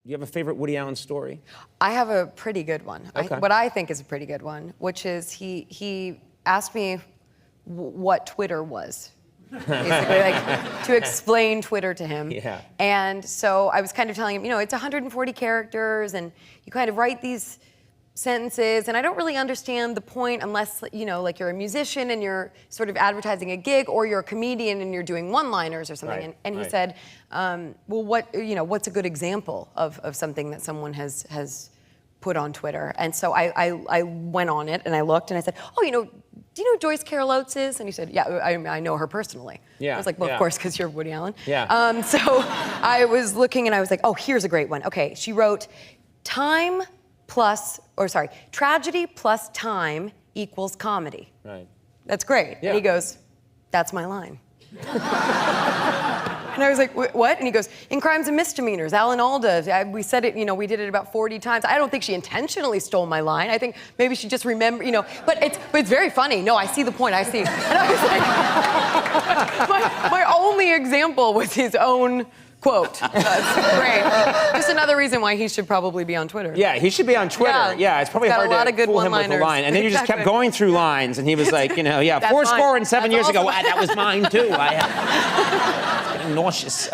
you have a favorite Woody Allen story? I have a pretty good one. Okay. What I think is a pretty good one, which is he asked me what Twitter was. Basically, like, to explain Twitter to him. Yeah. And so I was kind of telling him, it's 140 characters, and you kind of write these sentences, and I don't really understand the point unless, like you're a musician and you're sort of advertising a gig, or you're a comedian and you're doing one-liners or something. Right. And he said, well, what's a good example of something that someone has put on Twitter? And so I went on it and I looked and I said, oh, do you know who Joyce Carol Oates is? And he said, yeah, I know her personally. Yeah. I was like, well, of course, because you're Woody Allen. Yeah. So I was looking and I was like, oh, here's a great one. Okay, she wrote, tragedy plus time equals comedy. Right. That's great. Yeah. And he goes, that's my line. And I was like, what? And he goes, in Crimes and Misdemeanors, Alan Alda, we said it, we did it about 40 times. I don't think she intentionally stole my line. I think maybe she just remembered, but it's very funny. No, I see the point, I see. And I was like, my only example was his own quote. That's great. Just another reason why he should probably be on Twitter. Yeah, he should be on Twitter. Yeah, it's probably hard to fool him with a line. And then you just kept going through lines, and he was like, 4 score and 7 years ago, that was mine too. It's getting nauseous.